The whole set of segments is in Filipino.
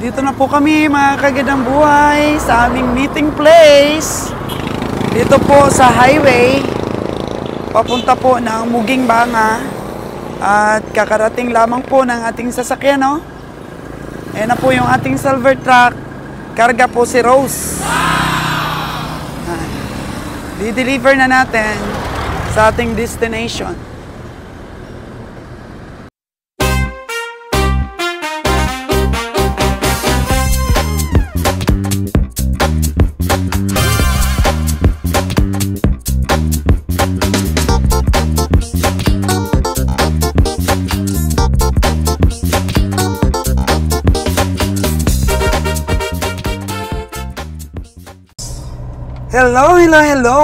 Dito na po kami mga kagandang buhay sa aming meeting place. Dito po sa highway, papunta po ng Muging Banga. At kakarating lamang po ng ating sasakyan, no? Ayan na po yung ating silver truck. Karga po si Rose. Di-deliver na natin sa ating destination. Hello, hello, hello!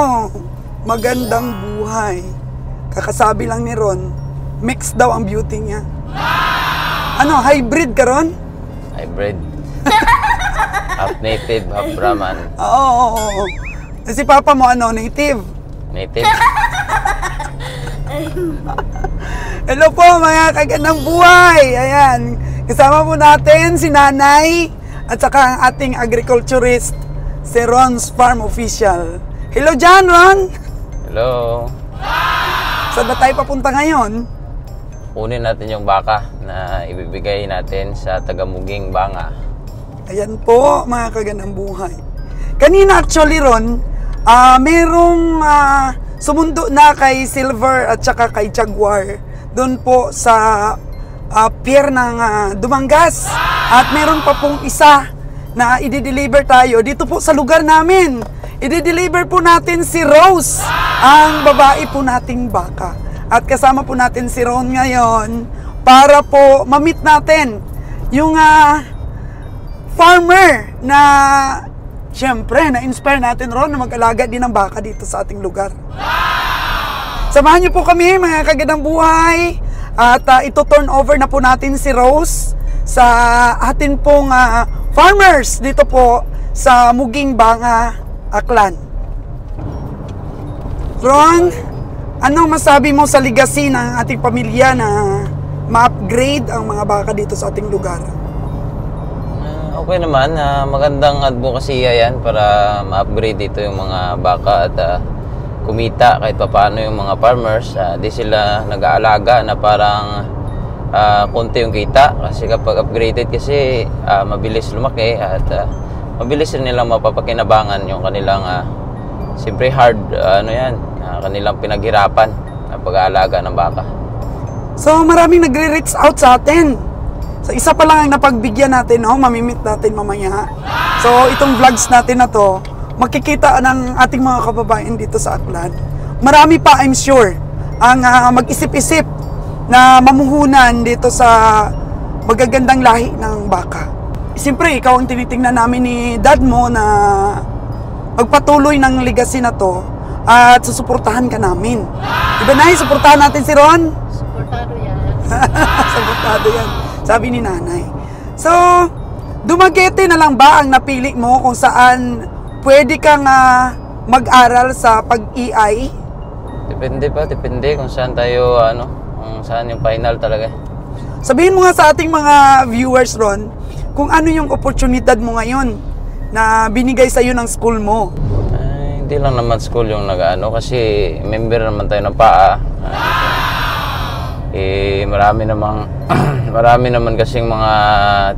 Magandang buhay. Kakasabi lang ni Ron, mix daw ang beauty niya. Ano, hybrid ka, Ron? Hybrid. Half native, half Brahman. Oo. Si Papa mo, ano, native? Native. Hello po, mga kagandang buhay! Ayan, kasama po natin si Nanay at saka ang ating agriculturist, si Ron's Farm Official. Hello dyan, Ron! Hello. Saan ba tayo papunta ngayon? Kunin natin yung baka na ibibigay natin sa taga-Muging Banga. Ayan po, mga kagandang buhay. Kanina actually, Ron, merong sumundo na kay Silver at saka kay Jaguar. Doon po sa pier ng Dumangas. At meron pa pong isa na i-deliver tayo dito po sa lugar namin. I-deliver po natin si Rose, ang babae po nating baka. At kasama po natin si Ron ngayon para po ma-meet natin yung farmer na siyempre na-inspire natin, Ron, na mag-alaga din ng baka dito sa ating lugar. Samahan niyo po kami, mga kagandang buhay. At ito turn over na po natin si Rose sa atin pong farmers dito po sa Muging Banga, Aklan. Ron, anong masabi mo sa legacy ng ating pamilya na ma-upgrade ang mga baka dito sa ating lugar? Okay naman, magandang advocacy yan para ma-upgrade dito yung mga baka at kumita kahit paano yung mga farmers. Di sila nag-aalaga na parang konti yung kita kasi kapag upgraded kasi mabilis lumaki at mabilis rin nilang mapapakinabangan yung kanilang siyempre hard kanilang pinaghirapan na pag-aalaga ng baka. So maraming nagre-reach out sa atin. So isa pa lang ang napagbigyan natin, no? Mamimit natin mamaya. So itong vlogs natin na to, makikita ng ating mga kababayan dito sa Aklan. Marami pa, I'm sure, ang mag-isip-isip na mamuhunan dito sa magagandang lahi ng baka. Siyempre, ikaw ang tinitingnan namin ni dad mo na magpatuloy ng legacy na to at susuportahan ka namin. Diba, Nay? Suportahan natin si Ron? Suportado yan. Suportado yan, sabi ni Nanay. So, Dumaguete na lang ba ang napili mo kung saan pwede kang mag-aral sa pag-EI? Depende kung saan tayo, kung saan yung final talaga. Sabihin mo nga sa ating mga viewers, Ron, kung ano yung oportunidad mo ngayon na binigay sa'yo ng school mo. Hindi lang naman school yung kasi member naman tayo ng PAA. Marami naman kasing mga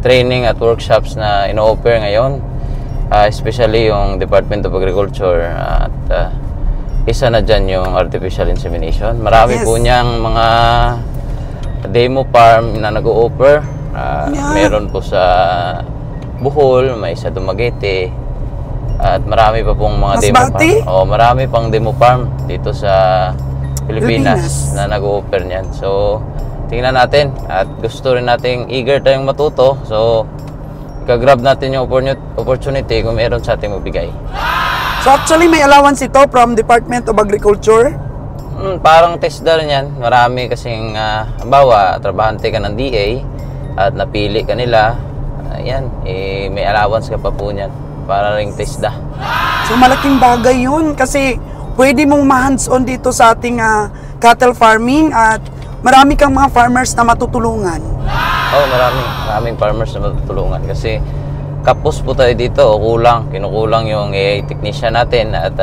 training at workshops na ino-offer ngayon. Especially yung Department of Agriculture at isa na dyan yung artificial insemination. Marami po niyang mga demo farm na nag-o-offer. Meron po sa Bohol, may sa Dumaguete, at marami pa pong mga demo farm. Marami pang demo farm dito sa Pilipinas na nag-o-offer niyan. So, tingnan natin at gusto rin nating eager tayong matuto. So, grab natin yung opportunity kung meron sa ating mabigay. So actually may allowance ito from Department of Agriculture? Parang TESDA rin yan. Marami kasing, halimbawa, trabahante ka ng DA at napili ka nila, may allowance ka pa po niyan. Para ring TESDA. So malaking bagay yun kasi pwede mong ma-hands-on dito sa ating cattle farming at marami kang mga farmers na matutulungan. Oo, maraming farmers na matutulungan kasi kapos po tayo dito, kinukulang yung AI technician natin at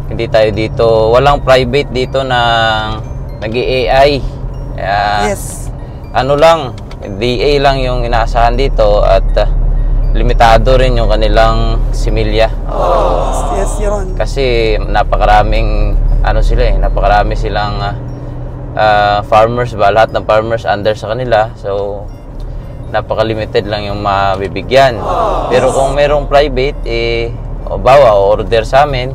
hindi tayo dito, walang private dito na nag-AI. Yes. Ano lang, DA lang yung inaasahan dito at limitado rin yung kanilang similya. Yes, Yaron. Kasi napakarami silang farmers ba, lahat ng farmers under sa kanila. So napaka-limited lang yung mabibigyan. Pero kung merong private, order sa amin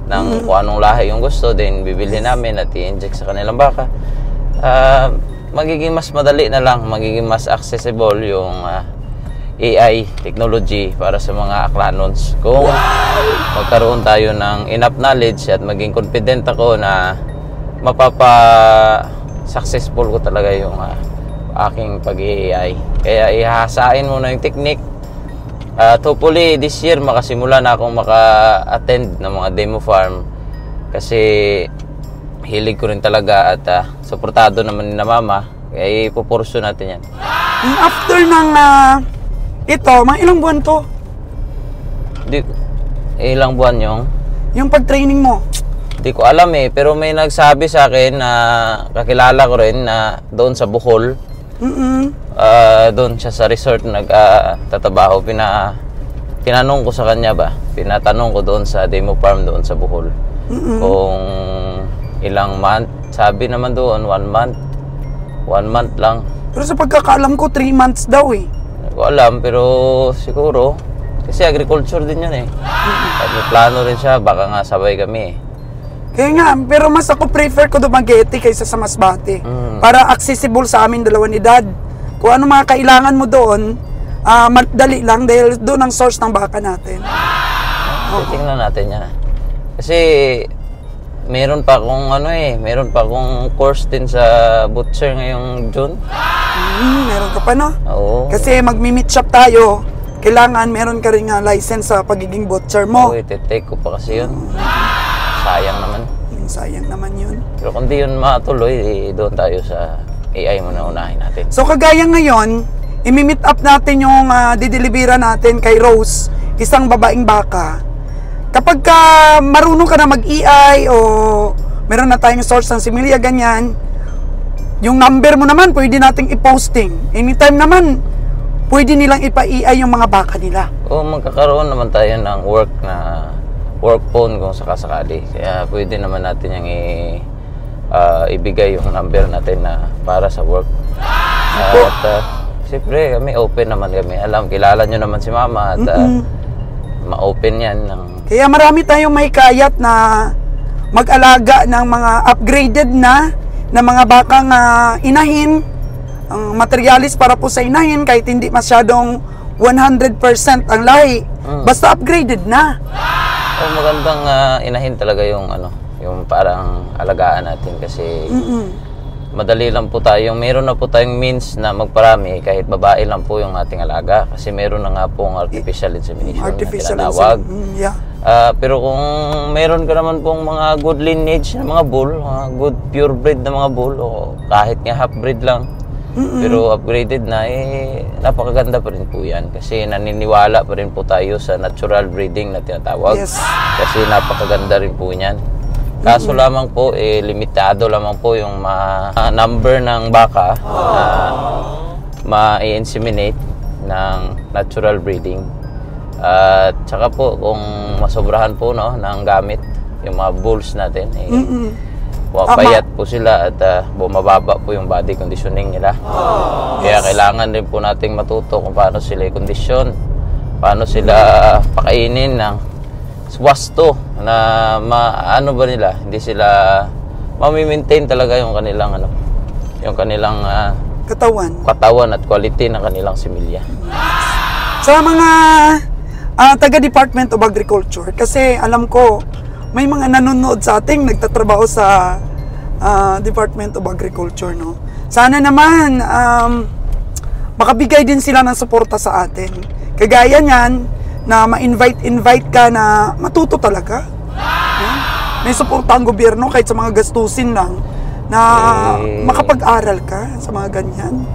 ng kung anong lahi yung gusto, then bibili namin at i-inject sa kanilang baka. Magiging mas madali na lang, magiging mas accessible yung AI technology para sa mga aklanons. Kung magkaroon tayo ng enough knowledge at maging confident ako na mapapa-successful ko talaga yung aking pag-AI. Kaya ihahasain mo na yung technique. Hopefully this year makasimula na akong maka-attend ng mga demo farm kasi hilig ko rin talaga at suportado naman ni na mama. Kaya ipupurso natin yan. After ng ito, mga ilang buwan to? Ilang buwan yung pag-training mo? Hindi ko alam pero may nagsabi sa akin na kakilala ko rin na doon sa Bohol. Doon siya sa resort nagtatrabaho. Tinanong ko sa kanya pinatanong ko doon sa demo farm doon sa Bohol kung ilang month. Sabi naman doon 1 month. 1 month lang. Pero sa pagkakaalam ko 3 months daw Hindi ko alam pero siguro kasi agriculture din yun at may plano rin siya, baka nga sabay kami Kaya nga, pero mas ako prefer ko Dumaguete kaysa sa Masbate. Para accessible sa amin dalawa ni Dad. Kung ano mga kailangan mo doon, madali lang dahil doon ang source ng baka natin. Tingnan natin yan. Kasi meron pa akong course din sa butcher ngayong June. Meron ka pa Oo. Kasi magmi-meat shop tayo, kailangan meron ka rin license sa pagiging butcher mo. Iti-take ko pa kasi yun. Sayang naman. Sayang naman yun. Pero kung di yun matuloy, doon tayo sa AI muna unahin natin. So kagaya ngayon, imi-meet up natin yung didelibera natin kay Rose, isang babaeng baka. Kapag marunong ka na mag-EI o meron na tayong source ng similya, ganyan, yung number mo naman, pwede nating i-posting. Anytime naman, pwede nilang ipa-EI yung mga baka nila. O magkakaroon naman tayo ng work phone kung sakasakali. Kaya pwede naman natin yung ibigay yung number natin na para sa work. At siyempre, open naman kami. Kilala nyo naman si Mama at ma-open yan. Kaya marami tayong may kayat na mag-alaga ng mga upgraded na mga bakang inahin, ang materialis para po sa inahin kahit hindi masyadong 100% ang lahi. Basta upgraded na. Magandang inahin talaga yung yung parang alagaan natin kasi madali lang po tayo. Meron na po tayong means na magparami kahit babae lang po yung ating alaga kasi meron na nga pong artificial insemination na tinatawag. Pero kung meron ka naman pong mga good lineage na mga bull, mga good purebred na mga bull o kahit nga half-breed lang pero upgraded na, napakaganda pa rin po yan kasi naniniwala pa rin po tayo sa natural breeding na tinatawag. Kasi napakaganda rin po yan. Kaso lamang po, limitado lamang po yung number ng baka na ma-inseminate ng natural breeding. At saka po, kung masobrahan po ng gamit, yung mga bulls natin, payat po sila at bumababa po yung body conditioning nila. Kaya kailangan din po nating matuto kung paano sila i-kondisyon, paano sila pakainin ng swasto na hindi sila mami-maintain talaga yung kanilang katawan at quality ng kanilang similya. Sa mga taga Department of Agriculture, kasi alam ko may mga nanonood sa ating nagtatrabaho sa Department of Agriculture, Sana naman makabigay din sila ng suporta sa atin. Kagaya niyan na ma-invite ka na matuto talaga. May suporta ang gobyerno kahit sa mga gastusin lang na makapag-aral ka sa mga ganyan?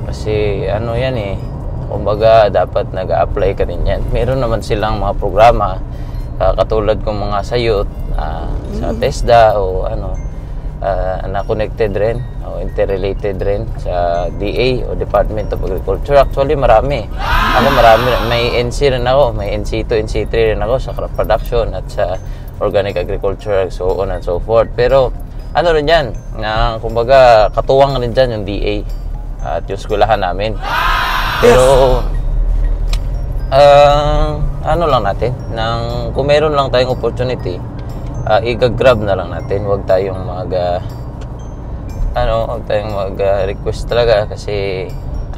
Kasi ano yan eh, kumbaga dapat nag-a-apply ka rin yan. Meron naman silang mga programa katulad kong mga sa youth, sa TESDA o ano, na connected rin o interrelated rin sa DA o Department of Agriculture. Actually marami. Ako marami. May NC rin ako, may NC2, NC3 rin ako sa crop production at sa organic agriculture, so on and so forth. Pero ano rin yan, kumbaga katuwang rin dyan yung DA at yung skulahan namin. Pero ano lang natin, kung meron lang tayong opportunity, i-grab na lang natin. Huwag tayong mag-request talaga kasi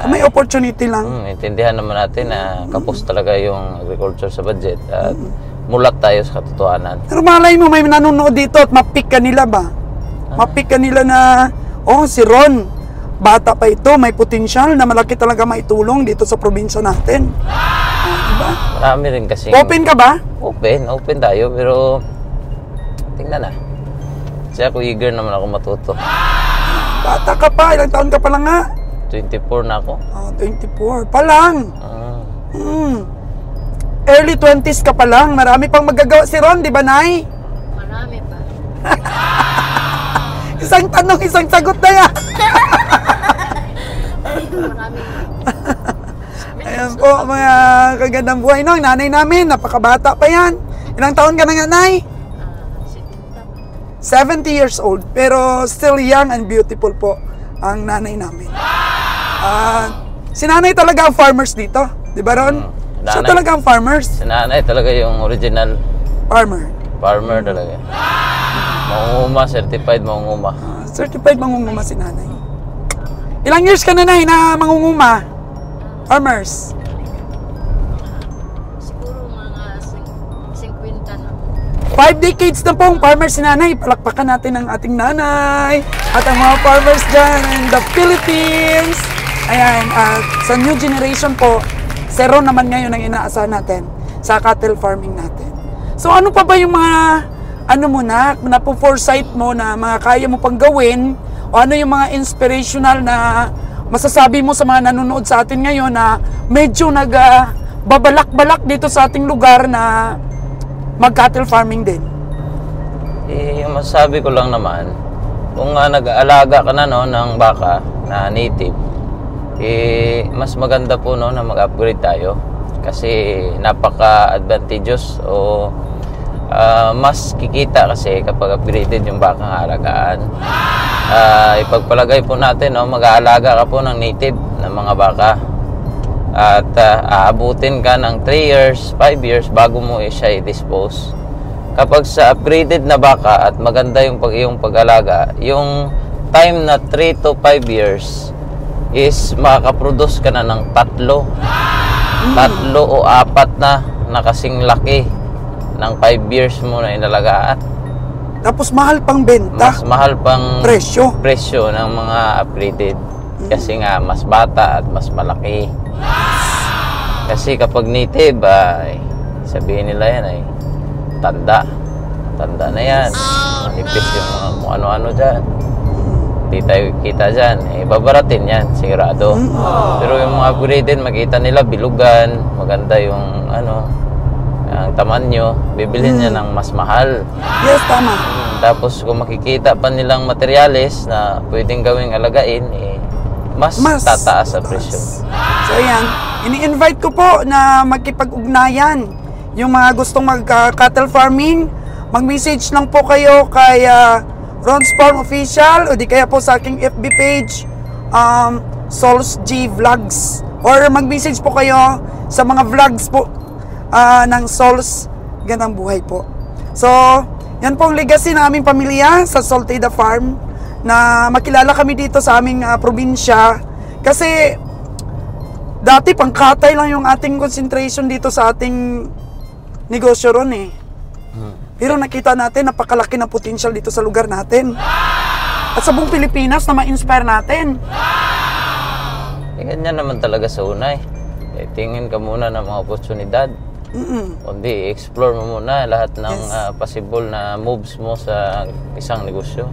may opportunity lang. Intindihan naman natin na kapos talaga yung agriculture sa budget at mulat tayo sa katotohanan. Pero malay mo, may nanonood dito at mapik ka nila ba? Mapik ka nila na, si Ron, bata pa ito, may potensyal na malaki talaga maitulong dito sa probinsya natin. Diba? Marami rin kasi. Open ka ba? Open tayo, pero tingnan na. Kasi ako eager naman ako matuto. Bata ka pa, ilang taon ka pa lang nga? 24 na ako. 24 pa lang. Early 20s ka pa lang, marami pang magagawa si Ron, di ba, Nay? Marami pa. Isang tanong, isang sagot na yan. Marami. Ayan po, mga kagandang buhay no, nanay namin, napakabata pa yan. Ilang taon ka na nga, Nay? 70 years old, pero still young and beautiful po ang nanay namin. Si nanay talaga ang farmers dito, di ba, Ron? Siya talaga ang farmers. Si nanay talaga yung original farmer talaga. Mangunguma, certified mangunguma. Certified mangunguma si nanay. Ilang years ka na, Nay, na mangunguma? Farmers? Siguro mga 50 na. 5 decades na pong farmers si nanay. Palakpakan natin ang ating nanay at ang mga farmers dyan in the Philippines. Ayan, at sa new generation po, si Ron naman ngayon ang inaasahan natin sa cattle farming natin. So ano pa ba yung mga foresight mo na mga kaya mo pang gawin o ano yung mga inspirational na masasabi mo sa mga nanonood sa atin ngayon na medyo babalak-balak dito sa ating lugar na mag-cattle farming din? Yung masasabi ko lang naman, kung nag-aalaga ka na ng baka na native, mas maganda po na mag-upgrade tayo kasi napaka-advantageous o mas kikita kasi kapag upgraded yung bakang alagaan. Ipagpalagay po natin, mag-aalaga ka po ng native na mga baka at aabutin ka ng 3 years, 5 years bago mo siya i-dispose. Kapag sa upgraded na baka at maganda yung pag-alaga, yung time na 3 to 5 years is makakaproduce ka na ng 3 o 4 na kasing laki ng 5 years mo na inalagaan. Tapos mahal pang benta. Mas mahal pang presyo ng mga upgraded. Kasi nga mas bata at mas malaki. Kasi kapag native sabihin nila yan tanda na yan. Manipis yung mga kung ano-ano dyan. Hindi tayo kita dyan, babaratin yan, sigurado. Pero yung mga upgraded, makita nila bilugan, maganda yung ang tamanyo, bibilhin niya ng mas mahal. Yes, tama. Tapos kung makikita pa nilang materyales na pwedeng gawing alagain, mas tataas ang presyo. So ayan, ini-invite ko po na magkipag-ugnayan yung mga gustong mag-cattle farming. Mag-message lang po kayo kay Ron's Farm Official o di kaya po sa aking FB page, Sols G Vlogs, or mag-message po kayo sa mga vlogs po ng Sols Gandang Buhay po. So, yan po ang legacy ng aming pamilya sa Solteda Farm, na makilala kami dito sa aming probinsya kasi dati pangkatay lang yung ating concentration dito sa ating negosyo ron Pero nakita natin napakalaki ng potential dito sa lugar natin. At sa buong Pilipinas na ma-inspire natin. Ganyan naman talaga sa una tingin ka muna ng mga oportunidad. Kundi explore mo muna lahat ng possible na moves mo sa isang negosyo.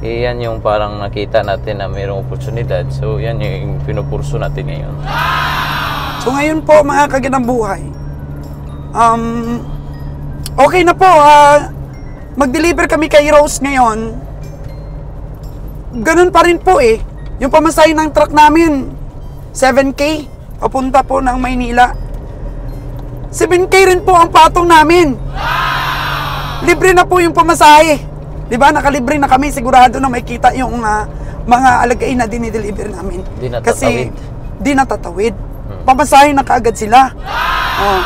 Yan yung parang nakita natin na mayroong oportunidad. So yan yung pinupurso natin ngayon. So ngayon po mga kaganang buhay, okay na po, mag-deliver kami kay Rose ngayon. Ganun pa rin po eh. Yung pamasahe ng truck namin, 7K, papunta po ng Maynila. 7K rin po ang patong namin. Libre na po yung pamasahe. Diba, nakalibre na kami, sigurado na may kita yung mga alagain na dinideliver namin. Di natatawid. Kasi di natatawid. Pamasahe na kaagad sila. Oh.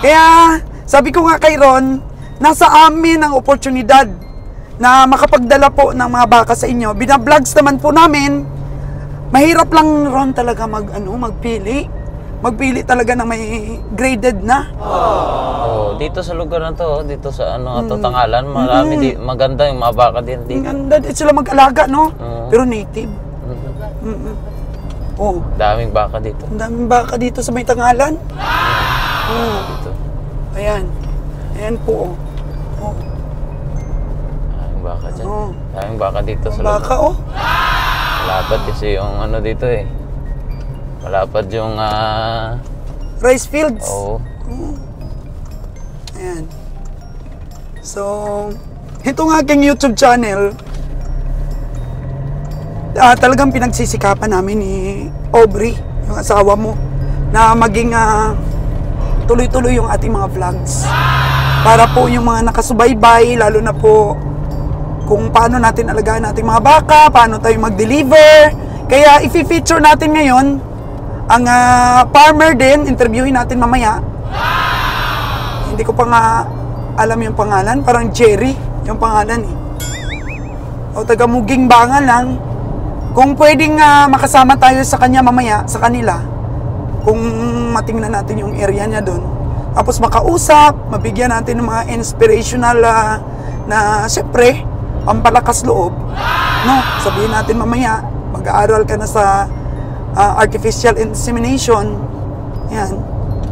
Kaya sabi ko nga kay Ron, nasa amin ang oportunidad na makapagdala po ng mga baka sa inyo. Binablogs naman po namin. Mahirap lang Ron talaga magpili. Magpili talaga na may graded na. Oh, dito sa lugar na to, dito sa Tangalan, marami maganda yung mga baka din dito. Ganda din sila mag-alaga, no? Pero native. Oh, Daming baka dito. ang daming baka dito sa may Tangalan. Dito. Ayan. Ayan po. Oh. Daming baka dyan. Oh. Daming baka dito sa Baka, lugar. oh. Malapad kasi yung dito eh. Malapad yung Rice fields. Oo. Ayan. So, itong aking YouTube channel, talagang pinagsisikapan namin ni Aubrey, yung asawa mo, na maging tuloy-tuloy yung ating mga vlogs. Para po yung mga nakasubaybay, lalo na po kung paano natin alagaan nating mga baka, paano tayo mag-deliver. Kaya i-feature natin ngayon ang farmer din, interviewin natin mamaya. Hindi ko pa nga alam yung pangalan, parang Jerry yung pangalan eh. O taga Muging Banga lang. Kung pwedeng makasama tayo sa kanya mamaya, sa kanila, kung matingnan natin yung area niya doon. Tapos makausap, mabigyan natin ng mga inspirational na syempre, pampalakas loob. No, sabihin natin mamaya, mag-aaral ka na sa artificial insemination. Yan.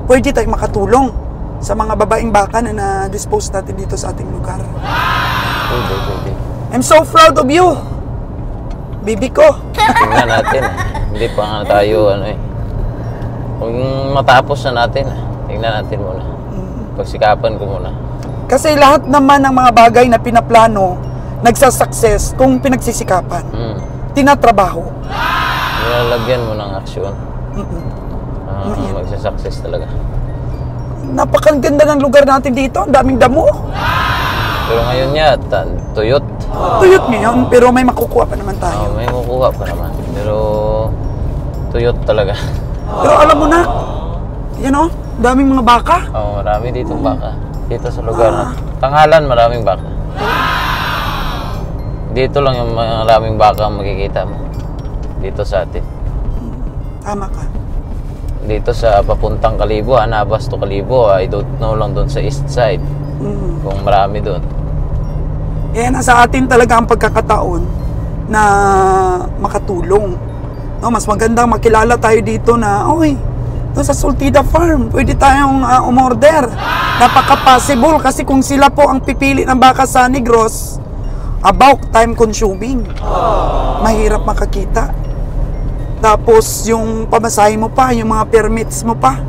Pwede tayong makatulong sa mga babaeng baka na na-dispose natin dito sa ating lugar. Pwede. I'm so proud of you, bibi ko. Tingnan natin. Hindi pa nga tayo Kung matapos na natin, tingnan natin muna. Pagsikapan ko muna. Kasi lahat naman ng mga bagay na pinaplano, nagsasucess kung pinagsisikapan. Tinatrabaho. Nilalagyan mo ng aksyon. Magsasucess talaga. Napakaganda ng lugar natin dito. Ang daming damo. Pero ngayon niya, tuyot. Tuyot ngayon, pero may makukuha pa naman tayo. May makukuha pa naman. Pero tuyot talaga. Pero alam mo na, yan o, daming mga baka. Marami dito baka. Dito sa lugar na Tangalan, maraming baka. Dito lang yung maraming baka ang makikita mo. Dito sa atin. Tama ka. Dito sa papuntang Kalibo, Anabas to Kalibo, I don't know lang doon sa east side. Kung marami doon. Nasa atin talaga ang pagkakataon na makatulong. No, mas magandang makilala tayo dito na, doon sa Sultida Farm, pwede tayong umorder. Napaka-possible kasi kung sila po ang pipili ng baka sa Negros, about time consuming. Mahirap makakita. Tapos yung pamasahe mo pa, yung mga permits mo pa.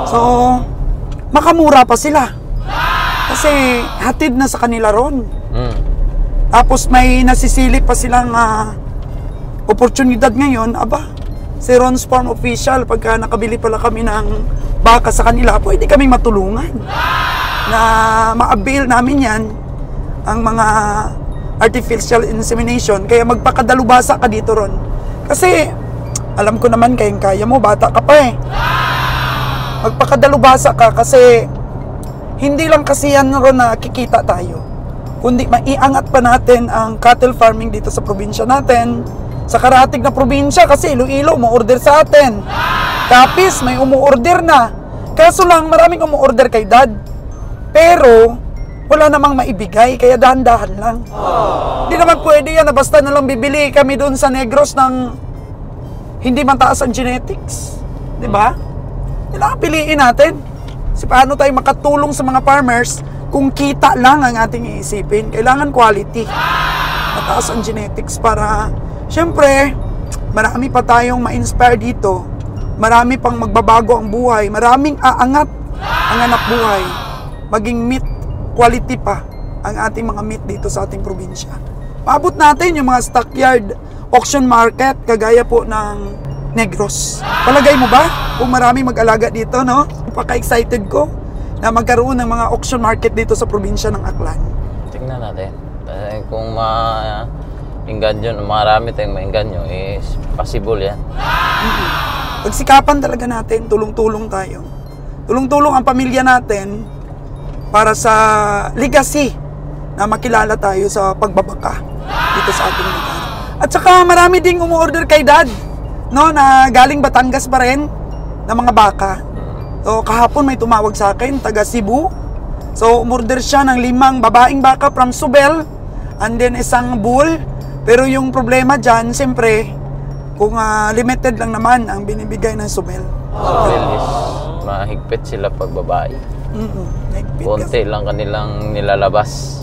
So, makamura pa sila. Kasi hatid na sa kanila ron. Tapos may nasisilip pa silang oportunidad ngayon. Si Ron's Farm Official, pagka nakabili pala kami ng baka sa kanila, pwede kaming matulungan na ma-avail namin yan ang mga artificial insemination. Kaya magpakadalubasa ka dito ron. Kasi alam ko naman kayang-kaya mo, bata ka pa eh. Magpakadalubasa ka kasi hindi lang kasi yan ron na kikita tayo, kundi maiangat pa natin ang cattle farming dito sa probinsya natin, sa karatig na probinsya. Kasi Iloilo umu-order sa atin, Capiz may umu-order na, kaso lang maraming umu-order kay Dad, pero wala namang maibigay, kaya dahan-dahan lang. Hindi naman pwede yan na basta na lang bibili kami doon sa Negros ng hindi man taas ang genetics, di ba? Kailangan piliin natin paano tayo makatulong sa mga farmers. Kung kita lang ang ating iisipin, kailangan quality. mataas ang genetics para, syempre, marami pa tayong ma-inspire dito. Marami pang magbabago ang buhay. Maraming aangat ang anak buhay. Maging meat quality pa ang ating mga meat dito sa ating probinsya. Maabot natin yung mga stockyard auction market kagaya po ng Negros. Palagay mo ba kung marami mag-alaga dito, no? Napaka-excited ko na magkaroon ng mga auction market dito sa probinsya ng Aklan. Tingnan natin. Kung ma-inganyo, marami tayong ma-inganyo, is possible yan. Pagsikapan talaga natin, tulong-tulong tayo. Tulong-tulong ang pamilya natin para sa legacy na makilala tayo sa pagbabaka dito sa ating lugar. At saka marami ding umu-order kay Dad, no, na galing Batangas pa rin na mga baka. So kahapon may tumawag sa akin, taga Cebu. So umorder siya ng 5 babaeng baka from Subel and then isang bull. Pero yung problema dyan, siyempre, kung limited lang naman ang binibigay ng Subel. Subel is mahigpit sila pag babae. Konti lang kanilang nilalabas.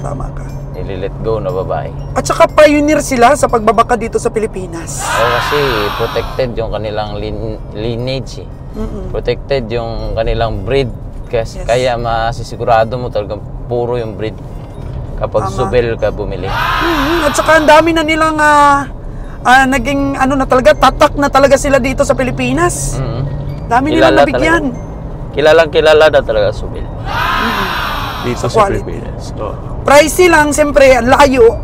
Tama ka. Nililet go na babae. At saka pioneer sila sa pagbabaka dito sa Pilipinas. Kasi protected yung kanilang lineage. Protected yung kanilang breed. Kasi kaya masisigurado mo talagang puro yung breed kapag Subel ka bumili. At saka ang dami na nilang naging ano na talaga, tatak na talaga sila dito sa Pilipinas. Dami nilang nabigyan. Kilala na talaga Subel. Dito sa Pilipinas. Pricey lang, siyempre, ang layo.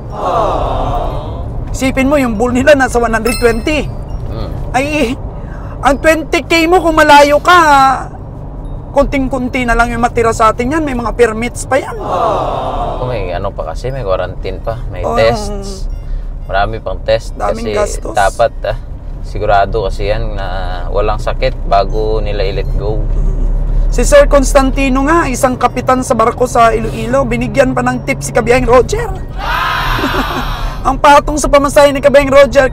Isipin mo, yung bull nila nasa 120. Ay, ang 20K mo kung malayo ka, kunting-kunti na lang yung matira sa atin yan. May mga permits pa yan. May ano pa kasi, may quarantine pa, may tests. Marami pang test. Daming kasi gastos. Dapat sigurado kasi yan na walang sakit bago nila i-let go. Si Sir Constantino nga, isang kapitan sa barko sa Iloilo, binigyan pa ng tip si Kabiyahing Roger. Ang patong sa pamasahe ni Kabiyahing Roger,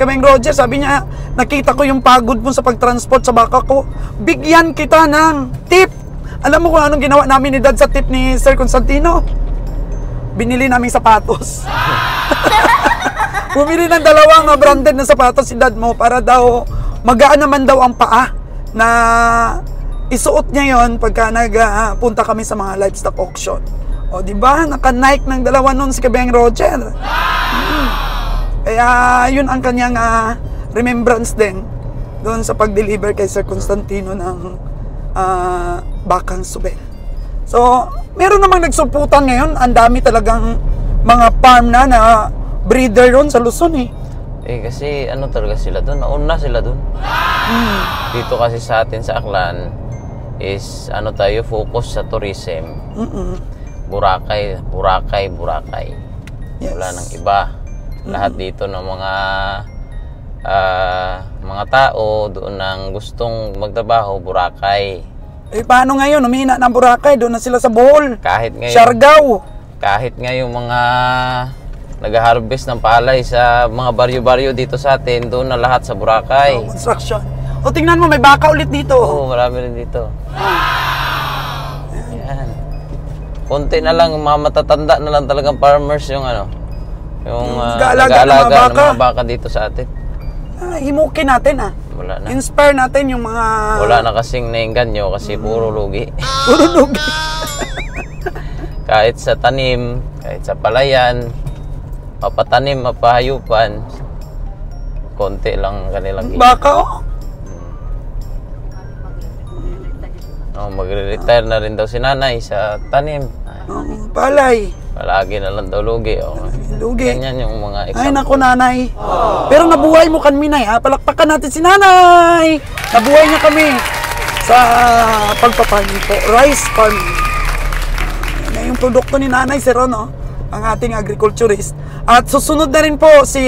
sabi niya, nakita ko yung pagod mo sa pagtransport sa baka ko, bigyan kita ng tip. Alam mo kung anong ginawa namin ni Dad sa tip ni Sir Constantino? Binili namin sapatos. Bumili ng 2 branded na sapatos si Dad mo para daw magaan naman daw ang paa na isuot niya yon pagka nagpunta kami sa mga livestock auction. O di ba? Naka-Nike ng 2 nun si Kabiyahing Roger. Kaya yun ang kanyang remembrance din doon sa pag-deliver kay Sir Constantino ng bakang Subel. So, meron namang nagsuputan ngayon. Ang dami talagang mga farm na breeder ron sa Luzon eh. Kasi ano talaga sila doon, nauna sila doon. Dito kasi sa atin sa Aklan is ano tayo, focus sa tourism. Boracay. Yes. Wala nang iba. Lahat dito ng mga tao doon nang gustong magtrabaho, Boracay. Paano ngayon? Umina ng Boracay, doon na sila sa Bohol. Kahit ngayon, Siargao. kahit ngayon mga nag-harvest ng palay sa mga baryo-baryo dito sa atin, doon na lahat sa Boracay. Construction. O tingnan mo, may baka ulit dito. Oo, marami rin dito. Yan. Konti na lang, mga matatanda na lang talagang farmers yung yung nag-aalaga ng mga baka dito sa atin. Himukin natin Wala na. Inspire natin yung mga... Wala na kasing nainganyo kasi puro lugi. Puro lugi. Kahit sa tanim, kahit sa palayan, mapatanim, mapahayupan, konti lang kanilang Baka magre-retire na rin daw si nanay sa tanim. palay. Palagi na lang daw lugi. Lugi. Ganyan yung mga example. Ay naku nanay. Pero nabuhay mo kami nay Palakpakan natin si nanay. Nabuhay niya kami sa pagpapanim po. Rice farming. Yan yung produkto ni nanay si Ron, ang ating agriculturist. At susunod na rin po si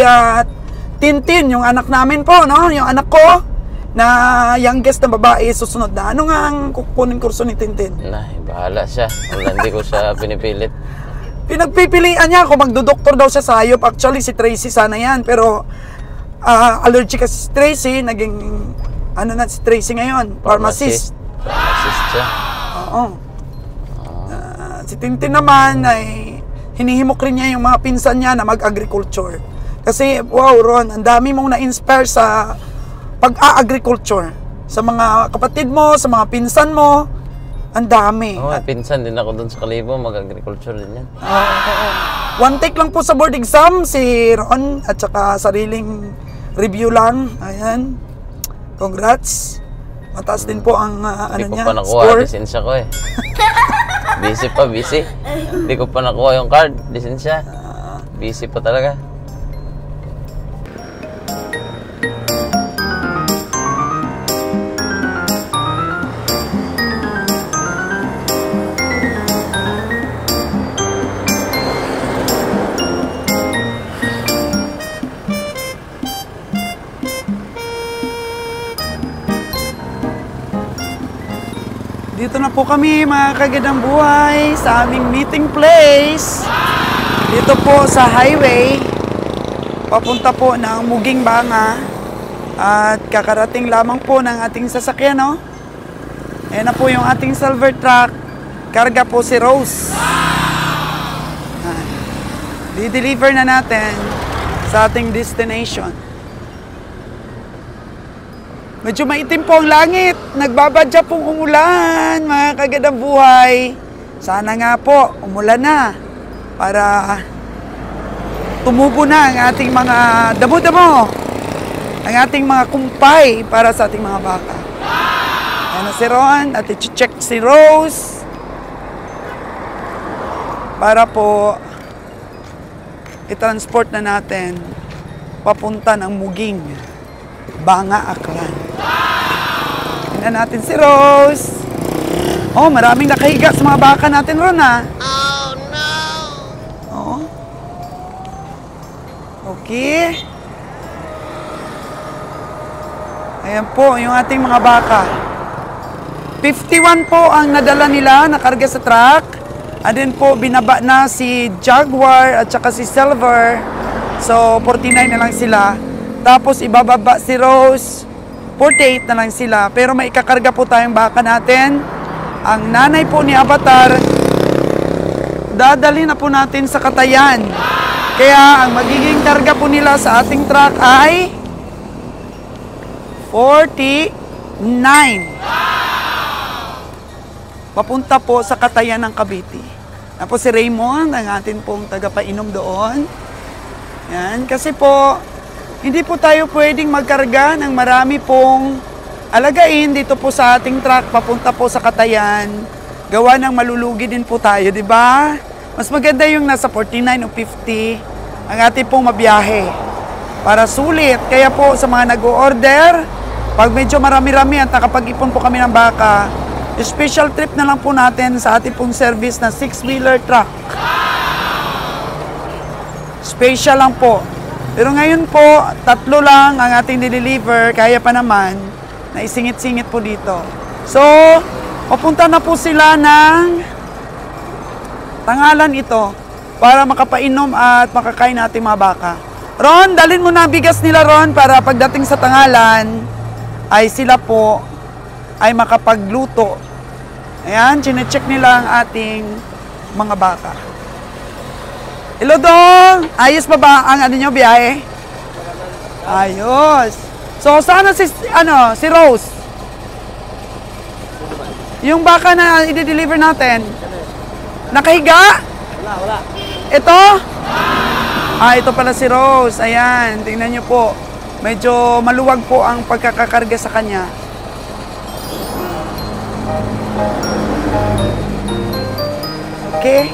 Tintin, yung anak namin po, yung anak ko na youngest na babae, susunod na. Ano nga ang kukunin kurso ni Tintin? Bahala siya. Hindi ko siya pinipilit. Pinagpipilian niya kung magdodoktor daw siya sa hayop. Actually, si Tracy sana yan. Pero allergic kasi si Tracy. Naging, si Tracy ngayon? Pharmacist. Pharmacist siya. Oo. Si Tintin naman ay hinihimok rin niya yung mga pinsan niya na mag-agriculture. Kasi, wow, Ron, ang dami mong na-inspire sa pag-a-agriculture. Sa mga kapatid mo, sa mga pinsan mo, ang dami. Oo, pinsan din ako doon sa Kalibo, mag-agriculture din yan. One take lang po sa board exam, si Ron, at saka sariling review lang. Ayan. Congrats. Mataas din po ang Hindi ko niya, pa nakuha, score. lisensya ko eh. Busy pa, busy. Hindi ko pa nakuha yung card, lisensya. Busy pa talaga. Dito na po kami mga kagandang buhay sa aming meeting place. Dito po sa highway. Papunta po ng Muging Banga. At kakarating lamang po ng ating sasakyan, no? Ayan na po yung ating silver truck. Karga po si Rose. Di-deliver na natin sa ating destination. Medyo maitim po ang langit. Nagbabadya pong umulan, mga kagandang buhay. Sana nga po, umulan na. Para tumubo na ang ating mga damo-damo. Ang ating mga kumpay para sa ating mga baka. Ayan na si Ron at i-check si Rose. Para po i-transport na natin papunta ng Muging Banga, Aklan. Tingnan natin si Rose. Oh, maraming nakahiga sa mga baka natin, Ron, ha? Oh, no! Oh. Okay. Ayan po, yung ating mga baka. 51 po ang nadala nila, nakarga sa truck. And then po, binaba na si Jaguar at saka si Silver. So, 49 na lang sila. Tapos, ibababa si Rose. 48 na lang sila. Pero may ikakarga po tayong baka natin. Ang nanay po ni Avatar, dadali na po natin sa Katayan. Kaya, ang magiging karga po nila sa ating truck ay 49. Papunta po sa Katayan ng Cavite. Tapos si Raymond, ang atin pong tagapainom doon. Yan, kasi po, hindi po tayo pwedeng magkarga ng marami pong alagain dito po sa ating truck, papunta po sa Katayan. Gawa ng malulugi din po tayo, di ba? Mas maganda yung nasa 49 o 50 ang ating pong mabiyahe. Para sulit. Kaya po sa mga nag-o-order, pag medyo marami-rami at nakapag-ipon po kami ng baka, special trip na lang po natin sa ating pong service na 6-wheeler truck. Special lang po. Pero ngayon po, 3 lang ang ating deliver, kaya pa naman na isingit-singit po dito. So, papunta na po sila ng tangalan ito para makapainom at makakain natin mga baka. Ron, dalhin mo na ang bigas nila, Ron, para pagdating sa tangalan ay sila po ay makapagluto. Ayan, chinecheck nila ang ating mga baka. Hello, Dong! Ayos pa ba ang ano nyo, biyahe? Ayos. So, sana si Rose? Yung baka na i-deliver natin? Nakahiga? Wala. Ito? Ito pala si Rose. Ayan, tingnan nyo po. Medyo maluwag po ang pagkakakarga sa kanya. Okay?